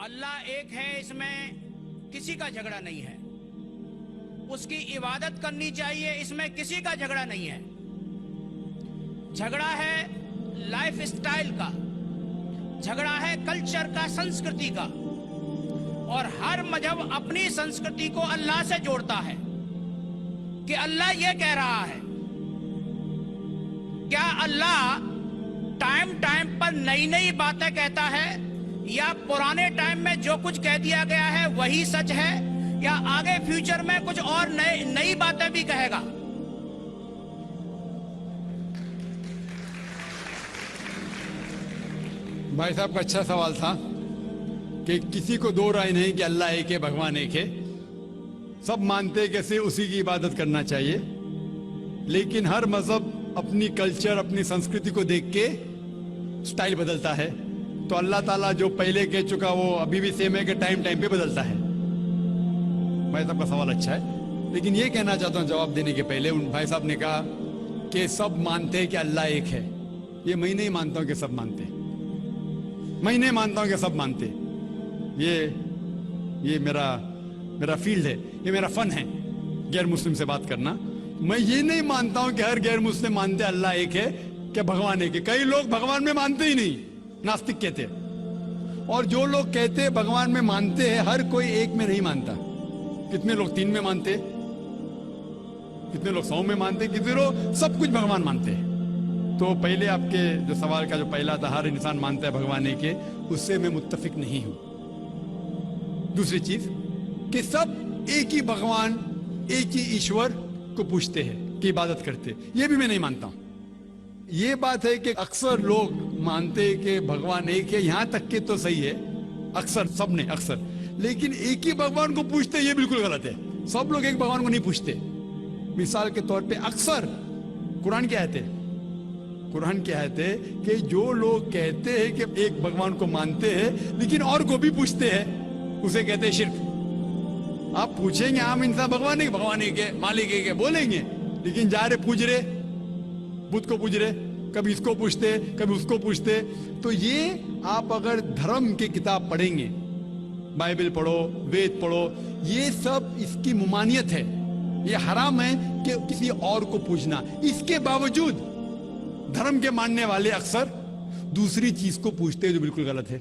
اللہ ایک ہے، اس میں کسی کا جھگڑا نہیں ہے. اس کی عبادت کرنی چاہیے، اس میں کسی کا جھگڑا نہیں ہے. جھگڑا ہے لائف سٹائل کا، جھگڑا ہے کلچر کا، سنسکرتی کا. اور ہر مذہب اپنی سنسکرتی کو اللہ سے جوڑتا ہے کہ اللہ یہ کہہ رہا ہے. کیا اللہ ٹائم پر نئی نئی باتیں کہتا ہے، یا پرانے ٹائم میں جو کچھ کہہ دیا گیا ہے وہی سچ ہے، یا آگے فیوچر میں کچھ اور نئی باتیں بھی کہے گا؟ بھائی صاحب کا اچھا سوال تھا کہ کسی کو دو رائے نہیں کہ اللہ ایک ہے، بھگوان ایک ہے. سب مانتے کہ اسے اسی کی عبادت کرنا چاہیے، لیکن ہر مذہب اپنی کلچر، اپنی سنسکرتی کو دیکھ کے سٹائل بدلتا ہے. تو اللہ تعالیٰ جو پہلے کہہ چکا وہ ابھی بھی سیم ہے کہ ٹائم پہ بدلتا ہے. بھائی صاحب کا سوال اچھا ہے، لیکن یہ کہنا چاہتا ہوں جواب دینے کے پہلے، ان بھائی صاحب نے کہا کہ سب مانتے ہیں کہ اللہ ایک ہے. یہ میں نہیں مانتا ہوں کہ سب مانتے، میں نہیں مانتا ہوں کہ سب مانتے. یہ میرا فیلڈ ہے، یہ میرا فن ہے غیر مسلم سے بات کرنا. میں یہ نہیں مانتا ہوں کہ ہر غیر مسلم مانتے اللہ ایک ہے، کہ بھگوان ایک ہے. کئی لوگ بھگوان میں مانتے ہی نہیں، ناستک کہتے. اور جو لوگ کہتے بھگوان میں مانتے ہیں، ہر کوئی ایک میں نہیں مانتا. کتنے لوگ 3 میں مانتے، کتنے لوگ 100 میں مانتے، کتنے لوگ سب کچھ بھگوان مانتے. تو پہلے آپ کے جو سوال کا جو پہلا تھا، ہر انسان مانتا ہے بھگوان ایک ہے، اس سے میں متفق نہیں ہوں. دوسری چیز کہ سب ایک ہی بھگوان، ایک ہی ایشور کو پوجتے ہیں، کی عبادت کرتے، یہ بھی میں نہیں مانتا ہوں. یہ بات ہے کہ اکثر لوگ مانتے کہ بھگوان ایک ہے، یہاں تک کہ تو صحیح ہے، اکثر، سب نے اکثر، لیکن ایک ہی بھگوان کو پوجتے یہ بالکل غلط ہے. سب لوگ ایک بھگوان کو نہیں پوجتے. مثال کے طور پہ اکثر قرآن کی آیت ہے کہ جو لوگ کہتے ہیں کہ ایک بھگوان کو مانتے ہیں لیکن اور کو بھی پوجتے ہیں، اسے کہتے ہیں شرک. آپ پوچھیں گے عام انسان بھگوان ایک ہے، مالک ایک ہے بولیں گے، لیکن جا رہے پوج رہے، بدھ کو پوج رہے، کبھی اس کو پوچھتے کبھی اس کو پوچھتے. تو یہ آپ اگر دھرم کی کتاب پڑھیں گے، بائبل پڑھو، وید پڑھو، یہ سب اس کی ممانعت ہے. یہ حرام ہے کہ کسی اور کو پوجنا. اس کے باوجود دھرم کے ماننے والے اکثر دوسری چیز کو پوجتے ہیں جو بالکل غلط ہے.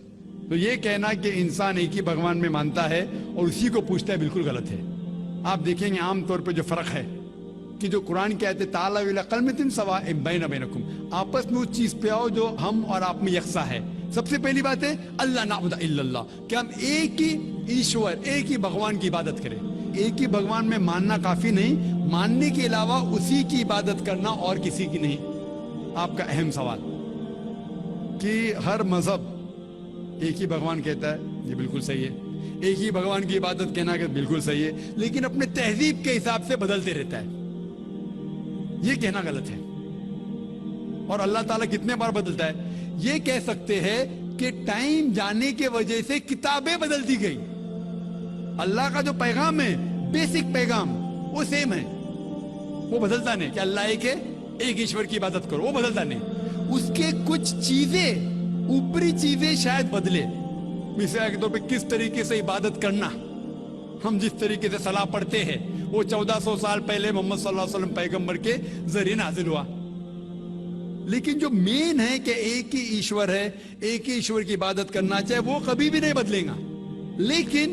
تو یہ کہنا کہ انسان ایک ہی بھگوان میں مانتا ہے اور اسی کو پوجتا ہے بالکل غلط ہے. آپ دیکھیں گے عام طور پہ جو فرق ہے کہ جو قرآن کہتے تعالیٰ الی کلمۃ سواء بین بینکم، آپس میں اس چیز پہ آؤ جو ہم اور آپ میں یکساں ہے. سب سے پہلی بات ہے اللہ نعبد الا اللہ، کہ ہم ایک ہی ایشور، ایک ہی بھگوان کی عبادت کریں. ایک ہی بھگوان میں ماننا کافی نہیں، ماننے کے علاوہ اسی کی عبادت کرنا اور کسی کی نہیں. آپ کا اہم سوال کہ ہر مذہب ایک ہی بھگوان کہتا ہے، یہ بالکل صحیح ہے. ایک ہی بھگوان کی عبادت کہنا کہ بالکل صحیح ہے، لیکن اپنے تہذیب کے حساب سے بدلتے رہتا ہے، یہ کہنا غلط ہے. اور اللہ تعالیٰ کتنے بار بدلتا ہے؟ یہ کہہ سکتے ہیں کہ ٹائم جانے کی وجہ سے کتابیں بدلتی گئی. اللہ کا جو پیغام ہے، بیسک پیغام، وہ سیم ہے، وہ بدلتا نہیں. کہ اللہ ایک ہے، ایک ایشور کی عبادت کرو، وہ بدلتا نہیں. اس کے کچھ چیزیں، اوپری چیزیں شاید بدلے. مثال کے طور پہ کس طریقے سے عبادت کرنا، ہم جس طریقے سے صلاح پڑھتے ہیں وہ 1400 سال پہلے محمد صلی اللہ علیہ وسلم پیغمبر کے ذریعے نازل ہوا. لیکن جو مین ہے کہ ایک ہی ایشور ہے، ایک ہی ایشور کی عبادت کرنا چاہے، وہ کبھی بھی نہیں بدلے گا. لیکن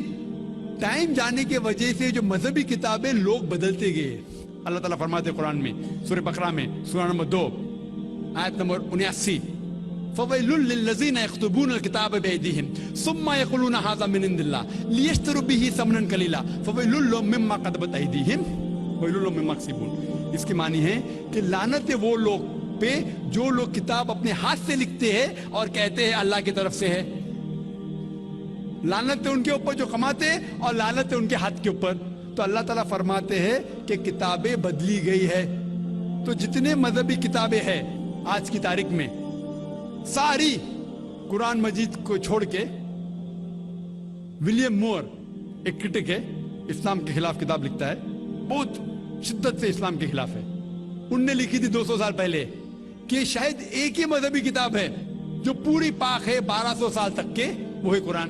ٹائم جانے کے وجہ سے جو مذہبی کتابیں لوگ بدلتے گئے. اللہ تعالیٰ فرماتے قرآن میں سورہ بقرہ میں سورہ نمبر 2 آیت نمبر 79، فَوَيْلٌ لِّلَّذِينَ يَكْتُبُونَ الْكِتَابَ بِأَيْدِيهِمْ ثُمَّ يَقُولُونَ هَٰذَا مِنْ عِندِ اللَّهِ لِيَشْتَرُوا بِهِ ثَمَنًا قَلِيلًا فَوَيْلٌ لَّهُم مِّمَّا كَتَبَتْ أَيْدِيهِمْ وَوَيْلٌ لَّهُم مِّمَّا يَكْسِبُونَ. اس کی معنی ہے کہ لعنت ہے وہ لوگ پہ جو لوگ کتاب اپنے ہاتھ سے لکھتے ہیں اور کہتے ہیں اللہ کی طرف سے ہے. لعنت ہے ان کے اوپر جو کماتے ہیں، اور لعنت ہے ان کے ہاتھ کے اوپر. تو اللہ تعالیٰ فرماتے ہیں کہ کتابیں بدلی گئی ہے. تو جتنے مذہبی کتابیں ہیں آج کی تاریخ میں، ساری قرآن مجید کو چھوڑ کے، ولیم مور ایک کرٹک ہے، اسلام کے خلاف کتاب لکھتا ہے، بہت شدت سے اسلام کے خلاف ہے. ان نے لکھی تھی 200 سال پہلے کہ شاید ایک ہی مذہبی کتاب ہے جو پوری پاک ہے 1200 سال تک کے، وہ ہے قرآن.